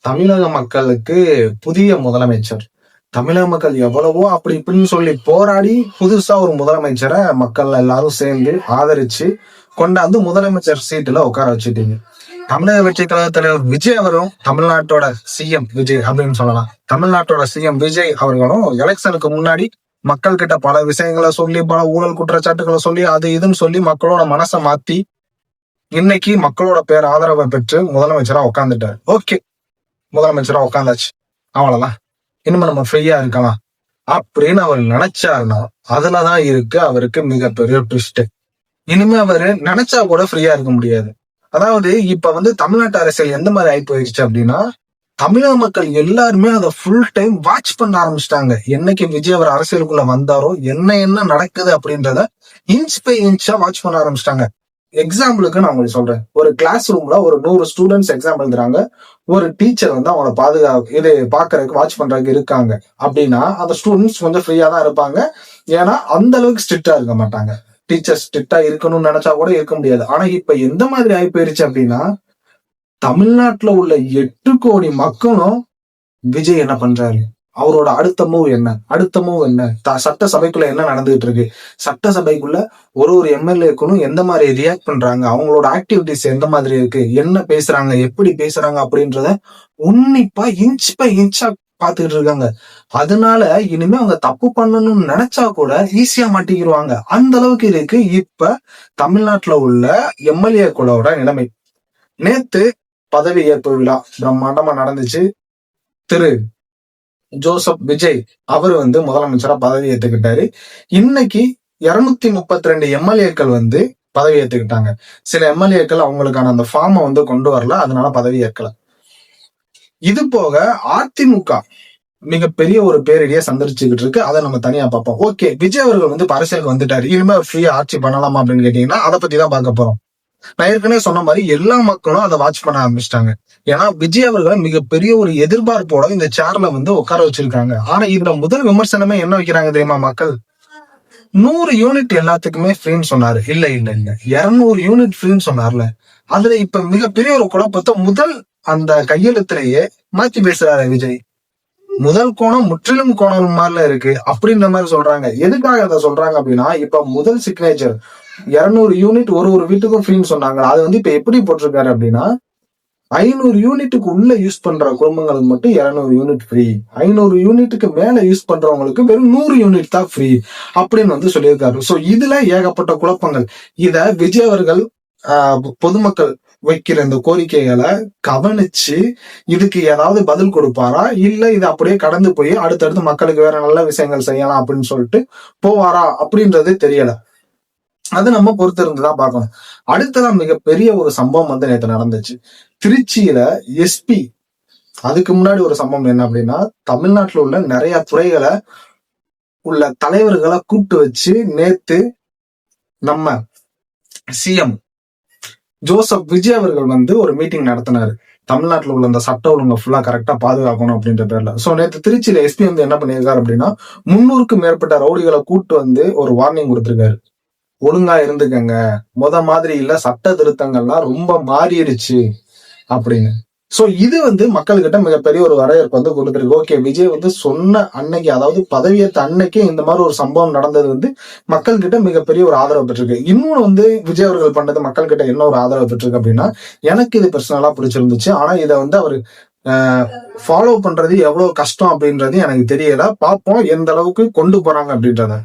தமிழக மக்களுக்கு புதிய முதலமைச்சர். தமிழக மக்கள் எவ்வளவோ அப்படி இப்படின்னு சொல்லி போராடி புதுசா ஒரு முதலமைச்சரை மக்கள் எல்லாரும் சேர்ந்து ஆதரிச்சு கொண்டாந்து முதலமைச்சர் சீட்டுல உட்கார வச்சுட்டீங்க. தமிழக வெற்றி கழக தலைவர் விஜய் அவரும் தமிழ்நாட்டோட சிஎம் விஜய் அப்படின்னு சொல்லலாம். தமிழ்நாட்டோட சிஎம் விஜய் அவர்களும் எலெக்ஷனுக்கு முன்னாடி மக்கள் கிட்ட பல விஷயங்களை சொல்லி பல ஊழல் குற்றச்சாட்டுகளை சொல்லி அது இதுன்னு சொல்லி மக்களோட மனசை மாத்தி இன்னைக்கு மக்களோட பேர் ஆதரவை பெற்று முதலமைச்சரா உட்காந்துட்டாரு. ஓகே, முதலமைச்சரா உட்காந்தாச்சு, அவ்வளவுதான், இனிமே நம்ம ஃப்ரீயா இருக்கலாம் அப்படின்னு அவர் நினைச்சாருன்னா அதுலதான் இருக்கு அவருக்கு மிகப்பெரிய ட்விஸ்ட். இனிமே அவரு நினைச்சா கூட ஃப்ரீயா இருக்க முடியாது. அதாவது இப்ப தமிழ்நாட்டு அரசியல் எந்த மாதிரி ஆகி போயிருச்சு அப்படின்னா, தமிழக மக்கள் எல்லாருமே அதை ஃபுல் டைம் வாட்ச் பண்ண ஆரம்பிச்சிட்டாங்க. என்னைக்கு விஜய் அவர் அரசியலுக்குள்ள வந்தாரோ என்ன நடக்குது அப்படின்றத இன்ச் பை இன்ச்சா வாட்ச் பண்ண ஆரம்பிச்சிட்டாங்க. எக்ஸாம்பிளுக்கு நான் உங்களுக்கு சொல்றேன், ஒரு கிளாஸ் ரூம்ல ஒரு 100 ஸ்டூடெண்ட்ஸ் எக்ஸாம் எழுதுறாங்க. ஒரு டீச்சர் அவங்கள இது பாக்குறதுக்கு வாட்ச் பண்றதுக்கு இருக்காங்க அப்படின்னா அந்த ஸ்டூடெண்ட்ஸ் கொஞ்சம் ஃப்ரீயா தான் இருப்பாங்க. ஏன்னா அந்த அளவுக்கு ஸ்ட்ரிக்டா இருக்க மாட்டாங்க. டீச்சர் ஸ்ட்ரிக்டா இருக்கணும்னு நினைச்சா கூட இருக்க முடியாது. ஆனா இப்ப எந்த மாதிரி ஆகி போயிருச்சு அப்படின்னா, தமிழ்நாட்டுல உள்ள 8 கோடி மக்களும் விஜய் என்ன பண்றாரு, அவரோட அடுத்த மூவ் என்ன, சட்டசபைக்குள்ள என்ன நடந்துகிட்டு இருக்கு, சட்டசபைக்குள்ள ஒரு எம்எல்ஏக்களும் எந்த மாதிரி ரியாக்ட் பண்றாங்க, அவங்களோட ஆக்டிவிட்டிஸ் எந்த மாதிரி இருக்கு, என்ன பேசுறாங்க, எப்படி பேசுறாங்க அப்படின்றத உன்னிப்பா இன்ச் பை இன்ச்சா பாத்துக்கிட்டு இருக்காங்க. அதனால இனிமே அவங்க தப்பு பண்ணணும்னு நினைச்சா கூட ஈஸியா மாட்டிக்கிடுவாங்க. அந்த அளவுக்கு இருக்கு இப்ப தமிழ்நாட்டுல உள்ள எம்எல்ஏக்களோட நிலைமை. நேத்து பதவி ஏற்பு விழா பிரம்மாண்டமா நடந்துச்சு. திரு ஜோசப் விஜய் அவர் முதலமைச்சரா பதவி ஏத்துக்கிட்டாரு. இன்னைக்கு 232 எம்எல்ஏக்கள் பதவி ஏத்துக்கிட்டாங்க. சில எம்எல்ஏக்கள் அவங்களுக்கான அந்த ஃபார்மை கொண்டு வரல, அதனால பதவி ஏற்கல. இது போக அதிமுக மிகப்பெரிய ஒரு பேரிடியை சந்திச்சுக்கிட்டு இருக்கு. அதை நம்ம தனியா பார்ப்போம். ஓகே, விஜய் அவர்கள் அரசியலுக்கு வந்துட்டாரு, இனிமே ஃப்ரீயா ஆட்சி பண்ணலாமா அப்படின்னு கேட்டீங்கன்னா அதை பத்தி தான் பார்க்க போறோம். நான் ஏற்கனவே சொன்ன மாதிரி எல்லா மக்களும் அதை வாட்ச் பண்ண ஆரம்பிச்சிட்டாங்க. ஏன்னா விஜய் அவர்கள் மிகப்பெரிய ஒரு எதிர்பார்ப்போட இந்த சேர்ல உட்கார வச்சிருக்காங்க. ஆனா இதுல முதல் விமர்சனமே என்ன வைக்கிறாங்க தெரியுமா மக்கள்? 100 யூனிட் எல்லாத்துக்குமே ஃப்ரீன்னு சொன்னாரு. இல்ல 200 யூனிட் ஃப்ரீன்னு சொன்னார்ல. அதுல இப்ப மிகப்பெரிய ஒரு குழப்பத்தை முதல் அந்த கையெழுத்திலேயே மாத்தி பேசுறாரு விஜய். முதல் கோணம் முற்றிலும் கோணம் மாதிரில இருக்கு அப்படின்ற மாதிரி சொல்றாங்க. எதுக்காக அதை சொல்றாங்க அப்படின்னா, இப்ப முதல் சிக்னேச்சர் 200 யூனிட் ஒரு வீட்டுக்கும் ஃப்ரீன்னு சொன்னாங்க. அது இப்ப எப்படி போட்டிருக்காரு அப்படின்னா, 500 யூனிட்டுக்கு உள்ள யூஸ் பண்ற குடும்பங்களுக்கு மட்டும் 200 யூனிட் ஃப்ரீ, 500 யூனிட்டுக்கு மேல யூஸ் பண்றவங்களுக்கு வெறும் 100 யூனிட் தான் ஃப்ரீ அப்படின்னு சொல்லியிருக்காரு. சோ இதுல ஏகப்பட்ட குழப்பங்கள். இத விஜய் அவர்கள் பொதுமக்கள் வைக்கிற இந்த கோரிக்கைகளை கவனிச்சு இதுக்கு ஏதாவது பதில் கொடுப்பாரா, இல்ல இது அப்படியே கடந்து போய் அடுத்தடுத்து மக்களுக்கு வேற நல்ல விஷயங்கள் செய்யலாம் அப்படின்னு சொல்லிட்டு போவாரா அப்படின்றது தெரியல. அது நம்ம பொறுத்து இருந்துதான் பார்க்கணும். அடுத்ததான் மிகப்பெரிய ஒரு சம்பவம் நேற்று நடந்துச்சு. திருச்சியில எஸ்பி, அதுக்கு முன்னாடி ஒரு சம்பவம் என்ன அப்படின்னா, தமிழ்நாட்டுல உள்ள நிறைய துறைகளை உள்ள தலைவர்களை கூப்பிட்டு வச்சு நேத்து நம்ம சிஎம் ஜோசப் விஜய் அவர்கள் ஒரு மீட்டிங் நடத்தினாரு. தமிழ்நாட்டுல உள்ள இந்த சட்ட ஒழுங்கை ஃபுல்லா கரெக்டா பாதுகாக்கணும் அப்படின்ற பேர்ல. சோ நேற்று திருச்சியில எஸ்பி என்ன பண்ணியிருக்காரு அப்படின்னா, 300க்கும் மேற்பட்ட ரவுடிகளை கூப்பிட்டு ஒரு வார்னிங் கொடுத்திருக்காரு. ஒழுங்கா இருந்துக்கங்க, மாதிரி இல்ல, சட்ட திருத்தங்கள்லாம் ரொம்ப மாறிடுச்சு அப்படின்னு. சோ இது மக்கள்கிட்ட மிகப்பெரிய ஒரு வரவேற்பு கொடுத்துருக்கு. ஓகே, விஜய் சொன்ன அன்னைக்கு, அதாவது பதவியேற்ற அன்னைக்கே இந்த மாதிரி ஒரு சம்பவம் நடந்தது மக்கள் கிட்ட மிகப்பெரிய ஒரு ஆதரவு பெற்றிருக்கு. இன்னொன்னு விஜய் அவர்கள் பண்ணது மக்கள் கிட்ட என்ன ஒரு ஆதரவு பெற்றிருக்கு அப்படின்னா, எனக்கு இது பர்சனலா பிடிச்சிருந்துச்சு. ஆனா இதை அவரு ஃபாலோ பண்றது எவ்வளவு கஷ்டம் அப்படின்றது எனக்கு தெரியல. பார்ப்போம் எந்த அளவுக்கு கொண்டு போறாங்க அப்படின்றத.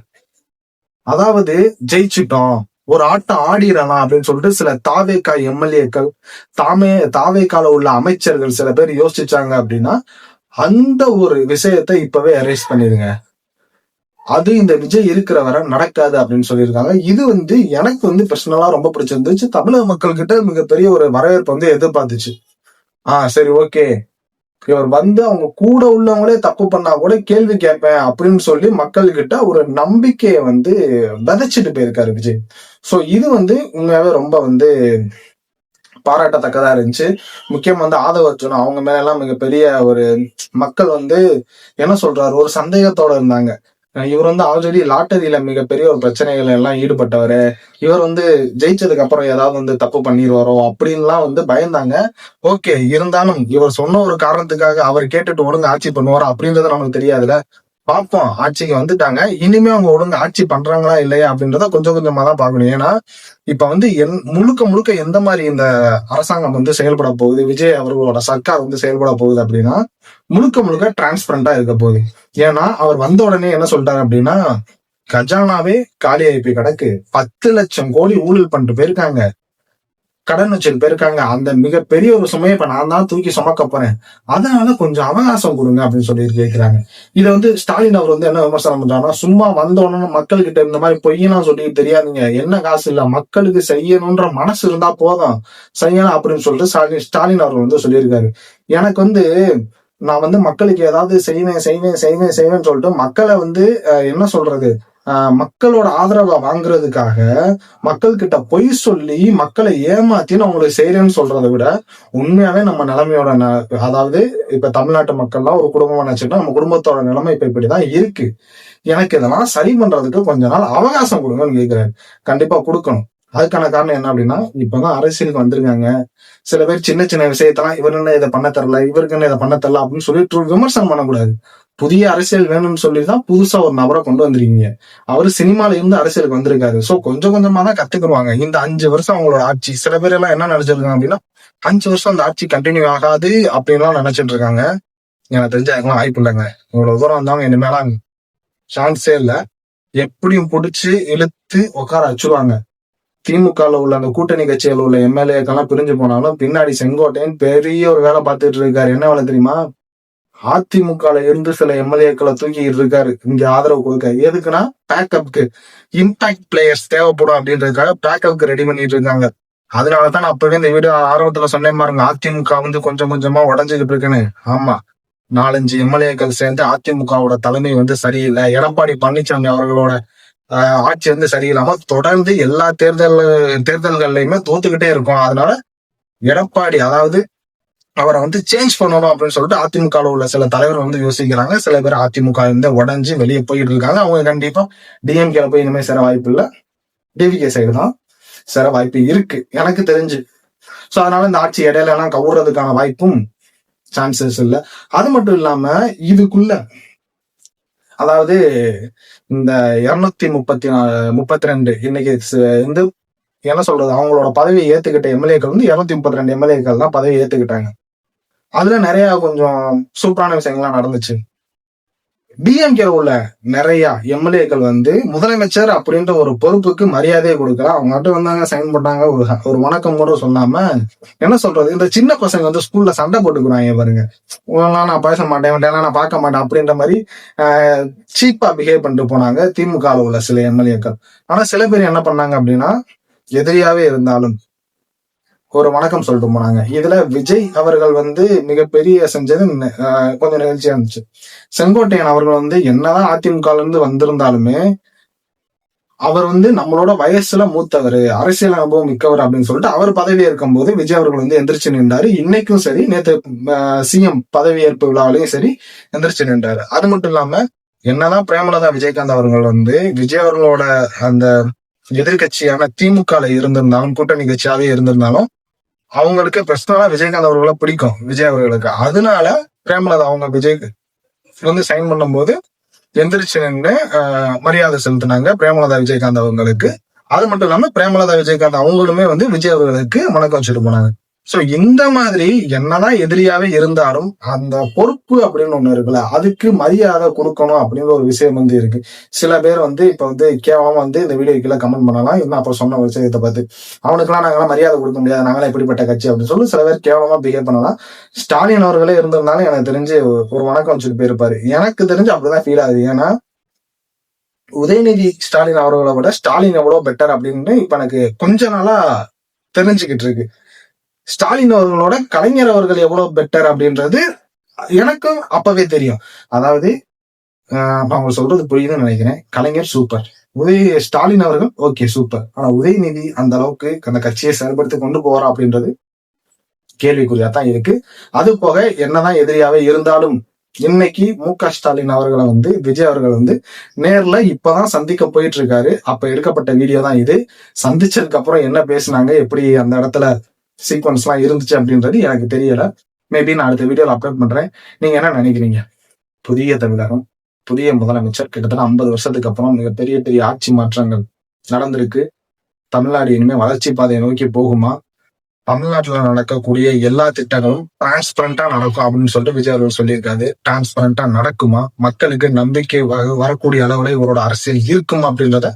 அதாவது ஜெயிச்சுட்டோம், ஒரு ஆட்டம் ஆடிடலாம் அப்படின்னு சொல்லிட்டு சில தாவேகா எம்எல்ஏக்கள், தாவேகால உள்ள அமைச்சர்கள் சில பேர் யோசிச்சாங்க அப்படின்னா அந்த ஒரு விஷயத்தை இப்பவே அரேஞ்ச் பண்ணிருங்க. அது இந்த விஜய் இருக்கிற வரை நடக்காது அப்படின்னு சொல்லியிருக்காங்க. இது எனக்கு பர்சனலா ரொம்ப பிடிச்சிருந்துச்சு. தமிழக மக்கள் கிட்ட மிகப்பெரிய ஒரு வரவேற்பு எதிர்பார்த்துச்சு. சரி, ஓகே, இவர் அவங்க கூட உள்ளவங்களே தப்பு பண்ணா கூட கேள்வி கேட்பேன் அப்படின்னு சொல்லி மக்கள் கிட்ட ஒரு நம்பிக்கையை விதைச்சிட்டு போயிருக்காரு விஜய். சோ இது உண்மையாவே ரொம்ப பாராட்டத்தக்கதா இருந்துச்சு. முக்கியம் ஆதவ அர்ஜுனா அவங்க மேல எல்லாம் மிகப்பெரிய ஒரு மக்கள் என்ன சொல்றாரு, ஒரு சந்தேகத்தோட இருந்தாங்க. இவர் வந்து ஆல்ரெடி லாட்டரியில மிகப்பெரிய ஒரு பிரச்சனைகள் எல்லாம் ஈடுபட்டவர். இவர் வந்து ஜெயிச்சதுக்கு அப்புறம் ஏதாவது வந்து தப்பு பண்ணிடுவாரோ அப்படின்லாம் வந்து பயந்தாங்க. ஓகே, இருந்தாலும் இவர் சொன்ன ஒரு காரணத்துக்காக அவர் கேட்டுட்டு ஒழுங்கு ஆட்சி பண்ணுவாரா அப்படின்றது நமக்கு தெரியாதுல. பார்ப்போம். ஆட்சிக்கு வந்துட்டாங்க. இனிமே அவங்க ஒழுங்கா ஆட்சி பண்றாங்களா இல்லையா அப்படின்றத கொஞ்சம் கொஞ்சமா தான் பார்க்கணும். ஏன்னா இப்ப வந்து முழுக்க முழுக்க எந்த மாதிரி இந்த அரசாங்கம் வந்து செயல்பட போகுது, விஜய் அவர்களோட சர்க்கார் வந்து செயல்பட போகுது அப்படின்னா முழுக்க முழுக்க டிரான்ஸ்பரண்டா இருக்க போகுது. ஏன்னா அவர் வந்த உடனே என்ன சொல்லிட்டாரு அப்படின்னா, கஜானாவே காலியாகி போய் கிடக்கு, 10 லட்சம் கோடி ஊழல் பண்ணிட்டு போயிருக்காங்க, கடன் வச்சுட்டு போயிருக்காங்க, அந்த மிகப்பெரிய ஒரு சுமையை இப்ப நான் தான் தூக்கி சுமக்க போறேன், அதனால கொஞ்சம் அவகாசம் கொடுங்க அப்படின்னு சொல்லி கேட்கிறாங்க. இதை வந்து ஸ்டாலின் அவர் வந்து என்ன விமர்சனம் பண்றாங்கன்னா, சும்மா வந்த உடனே மக்கள் கிட்ட இந்த மாதிரி பொய்யெல்லாம் சொல்லி தெரியாதுங்க, என்ன காசு இல்ல, மக்களுக்கு செய்யணும்ன்ற மனசு இருந்தா போதும் செய்யணும் அப்படின்னு சொல்லிட்டு ஸ்டாலின் அவர் வந்து சொல்லியிருக்காரு. எனக்கு வந்து நான் வந்து மக்களுக்கு ஏதாவது செய்வேன் செய்வேன் செய்வேன் செய்வேன்னு சொல்லிட்டு மக்களை வந்து என்ன சொல்றது, மக்களோட ஆதரவை வாங்குறதுக்காக மக்கள் கிட்ட பொய் சொல்லி மக்களை ஏமாத்தி நான் உங்களுக்கு செய்யறேன்னு சொல்றதை விட உண்மையாவே நம்ம நிலைமையோட அதாவது இப்ப தமிழ்நாட்டு மக்கள்லாம் ஒரு குடும்பமா நினைச்சுட்டா நம்ம குடும்பத்தோட நிலைமை இப்ப இப்படிதான் இருக்கு. எனக்கு இதெல்லாம் சரி பண்றதுக்கு கொஞ்ச நாள் அவகாசம் கொடுங்கன்னு கேட்கிறாரு. கண்டிப்பா கொடுக்கணும். அதுக்கான காரணம் என்ன அப்படின்னா, இப்பதான் அரசியலுக்கு வந்திருக்காங்க. சில பேர் சின்ன சின்ன விஷயத்தெல்லாம் இவர் என்ன இதை பண்ண தரல, இவருக்கு என்ன இதை பண்ண தரல அப்படின்னு சொல்லிட்டு விமர்சனம் பண்ணக்கூடாது. புதிய அரசியல் வேணும்னு சொல்லிதான் புதுசா ஒரு நபரை கொண்டு வந்திருக்கீங்க. அவரு சினிமால இருந்து அரசியலுக்கு வந்திருக்காரு. சோ கொஞ்சம் கொஞ்சமா தான் கத்துக்குருவாங்க. இந்த 5 வருஷம் அவங்களோட ஆட்சி, சில பேர் எல்லாம் என்ன நினைச்சிருக்காங்க அப்படின்னா 5 வருஷம் அந்த ஆட்சி கண்டினியூ ஆகாது அப்படின்லாம் நினைச்சிட்டு இருக்காங்க. எனக்கு தெரிஞ்ச அதுக்கெல்லாம் வாய்ப்பு இல்லைங்க. இவ்வளவு தூரம் வந்தவங்க இனிமேலாம் சான்ஸே இல்ல. எப்படியும் புடிச்சு இழுத்து உட்கார வச்சுருவாங்க. திமுகல உள்ள அந்த கூட்டணி கட்சிகள் உள்ள எம்எல்ஏக்கெல்லாம் பிரிஞ்சு போனாலும் பின்னாடி செங்கோட்டையன் பெரிய ஒரு வேலை பார்த்துட்டு இருக்காரு. என்ன வேலை தெரியுமா? அதிமுகல இருந்து சில எம்எல்ஏக்களை தூக்கிட்டு இருக்காரு இங்க ஆதரவு கொடுக்க. எதுக்குன்னா பேக்கப்க்கு, இம்பாக்ட் பிளேயர்ஸ் தேவைப்படும் அப்படின்றதுக்காக பேக்கப்க்கு ரெடி பண்ணிட்டு இருக்காங்க. அதனாலதான் நான் அப்பவே இந்த வீடியோ ஆரம்பத்துல சொன்னேன் பாருங்க, அதிமுக வந்து கொஞ்சம் கொஞ்சமா உடஞ்சுக்கிட்டு இருக்குன்னு. ஆமா, 4-5 எம்எல்ஏக்கள் சேர்ந்து அதிமுகவோட தலைமை வந்து சரியில்லை, எடப்பாடி பழனிசாமி அவர்களோட ஆட்சி வந்து சரியில்லாம தொடர்ந்து எல்லா தேர்தல்கள்லயுமே தோத்துக்கிட்டே இருக்கும். அதனால எடப்பாடி அதாவது அவரை வந்து சேஞ்ச் பண்ணணும் அப்படின்னு சொல்லிட்டு அதிமுக உள்ள சில தலைவர்கள் வந்து யோசிக்கிறாங்க. சில பேர் அதிமுக இருந்து உடஞ்சு வெளியே போயிட்டு இருக்காங்க. அவங்க கண்டிப்பா டிஎம்கேல போய் இனிமே சேர வாய்ப்பு இல்ல, டிவிகே சைடு தான் சேர வாய்ப்பு இருக்கு எனக்கு தெரிஞ்சு. சோ அதனால இந்த ஆட்சி இடையில எல்லாம் கவுறதுக்கான வாய்ப்பும் சான்சஸ் இல்ல. அது மட்டும் இல்லாம இதுக்குள்ள அதாவது இந்த 232 இன்னைக்கு வந்து என்ன சொல்றது, அவங்களோட பதவியை ஏத்துக்கிட்ட எம்எல்ஏக்கள் வந்து 232 எம்எல்ஏக்கள் தான் பதவியை ஏத்துக்கிட்டாங்க. அதுல நிறைய கொஞ்சம் சூப்பரான விஷயங்கள்லாம் நடந்துச்சு. டிஎம்கே உள்ள நிறைய எம்எல்ஏக்கள் வந்து முதலமைச்சர் அப்படின்ற ஒரு பொறுப்புக்கு மரியாதையை கொடுக்கல. அவங்க மட்டும் வந்தாங்க, சைன் போட்டாங்க, ஒரு வணக்கம் கூட சொல்லாம என்ன சொல்றது, இந்த சின்ன பசங்க வந்து ஸ்கூல்ல சண்டை போட்டுக்கிறாங்க பாருங்க, நான் பேச மாட்டேன், நான் பார்க்க மாட்டேன் அப்படின்ற மாதிரி சீப்பா பிஹேவ் பண்ணிட்டு போனாங்க திமுக உள்ள சில எம்எல்ஏக்கள். ஆனா சில பேர் என்ன பண்ணாங்க அப்படின்னா, எதிரியாவே இருந்தாலும் ஒரு வணக்கம் சொல்லிட்டு போனாங்க. இதுல விஜய் அவர்கள் வந்து மிகப்பெரிய செஞ்சது கொஞ்சம் நிகழ்ச்சியா இருந்துச்சு. செங்கோட்டையன் அவர்கள் வந்து என்னதான் அதிமுக இருந்து வந்திருந்தாலுமே அவர் வந்து நம்மளோட வயசுல மூத்தவர், அரசியல் அனுபவம் மிக்கவர் அப்படின்னு சொல்லிட்டு அவர் பதவி ஏற்கும் போது விஜய் அவர்கள் வந்து எந்திரிச்சு நின்றாரு. இன்னைக்கும் சரி, நேற்று சிஎம் பதவியேற்பு விழாவிலையும் சரி எந்திரிச்சு நின்றாரு. அது மட்டும் இல்லாம என்னதான் பிரேமலதா விஜயகாந்த் அவர்கள் வந்து விஜய் அவர்களோட அந்த எதிர்கட்சியான திமுக இருந்திருந்தாலும், கூட்டணி கட்சியாவே இருந்திருந்தாலும் அவங்களுக்கு பர்சனலா விஜயகாந்த் அவர்களை பிடிக்கும் விஜய் அவர்களுக்கு. அதனால பிரேமலதா அவங்க விஜய்க்கு வந்து சைன் பண்ணும் போது எந்திரிச்சு நின்று மரியாதை செலுத்தினாங்க பிரேமலதா விஜயகாந்த் அவங்களுக்கு. அது மட்டும் இல்லாம பிரேமலதா விஜயகாந்த் அவங்களுமே வந்து விஜய் அவர்களுக்கு வணக்கம் வச்சுட்டு போனாங்க. சோ இந்த மாதிரி என்னதான் எதிரியாவே இருந்தாலும் அந்த பொறுப்பு அப்படின்னு ஒண்ணு இருக்குல்ல, அதுக்கு மரியாதை கொடுக்கணும் அப்படின்ற ஒரு விஷயம் வந்து இருக்கு. சில பேர் வந்து இப்ப வந்து கேவலம் வந்து இந்த வீடியோ கீழே கமெண்ட் பண்ணலாம், இன்னும் அப்ப சொன்ன விஷயத்தை பார்த்து அவனுக்குலாம் நாங்களாம் மரியாதை கொடுக்க முடியாது, நாங்களாம் எப்படிப்பட்ட கட்சி அப்படின்னு சொல்லி சில பேர் கேவலமா பிஹேவ் பண்ணலாம். ஸ்டாலின் அவர்களே இருந்திருந்தாலும் எனக்கு தெரிஞ்சு ஒரு வணக்கம் வச்சுட்டு போயிருப்பாரு. எனக்கு தெரிஞ்சு அப்படிதான் ஃபீல் ஆகுது. ஏன்னா உதயநிதி ஸ்டாலின் அவர்களை விட ஸ்டாலின் எவ்வளவு பெட்டர் அப்படின்னு இப்ப எனக்கு கொஞ்ச நாளா தெரிஞ்சுக்கிட்டு இருக்கு. ஸ்டாலின் அவர்களோட கலைஞர் அவர்கள் எவ்வளவு பெட்டர் அப்படின்றது எனக்கும் அப்பவே தெரியும். அதாவது அவங்க சொல்றது புரியுதுன்னு நினைக்கிறேன். கலைஞர் சூப்பர், ஸ்டாலின் அவர்கள் ஓகே சூப்பர், ஆனா உதயநிதி அந்த அளவுக்கு அந்த கட்சியை செயல்படுத்தி கொண்டு போறா அப்படின்றது கேள்விக்குறியா தான் இருக்கு. அது போக என்னதான் எதிரியாவே இருந்தாலும் இன்னைக்கு மு.க.ஸ்டாலின் அவர்களை வந்து விஜய் அவர்கள் வந்து நேர்ல இப்பதான் சந்திக்க போயிட்டு இருக்காரு. அப்ப எடுக்கப்பட்ட வீடியோ தான் இது. சந்திச்சதுக்கு அப்புறம் என்ன பேசினாங்க, எப்படி அந்த இடத்துல சீக்வன்ஸ் எல்லாம் இருந்துச்சு அப்படின்றது எனக்கு தெரியல. மேபி நான் அடுத்த வீடியோல அப்லோட் பண்றேன். நீங்க என்ன நினைக்கிறீங்க? புதிய தமிழகம், புதிய முதலமைச்சர், கிட்டத்தட்ட 50 வருஷத்துக்கு அப்புறம் மிகப்பெரிய பெரிய ஆட்சி மாற்றங்கள் நடந்திருக்கு. தமிழ்நாடு இனிமே வளர்ச்சி பாதையை நோக்கி போகுமா? தமிழ்நாட்டுல நடக்கக்கூடிய எல்லா திட்டங்களும் டிரான்ஸ்பரண்டா நடக்கும் அப்படின்னு சொல்லிட்டு விஜய் அவர்கள் சொல்லியிருக்காரு. டிரான்ஸ்பரண்டா நடக்குமா? மக்களுக்கு நம்பிக்கை வரக்கூடிய அளவுல இவரோட அரசியல் இருக்குமா அப்படின்றத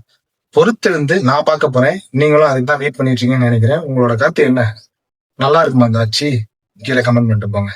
பொறுத்திருந்து நான் பார்க்க போறேன். நீங்களும் அதுக்கு தான் வெயிட் பண்ணிட்டு இருக்கீங்கன்னு நினைக்கிறேன். உங்களோட கருத்து என்ன? நல்லா இருக்குமா இந்த ஆட்சி? கீழே கமெண்ட் பண்ணிட்டு போங்க.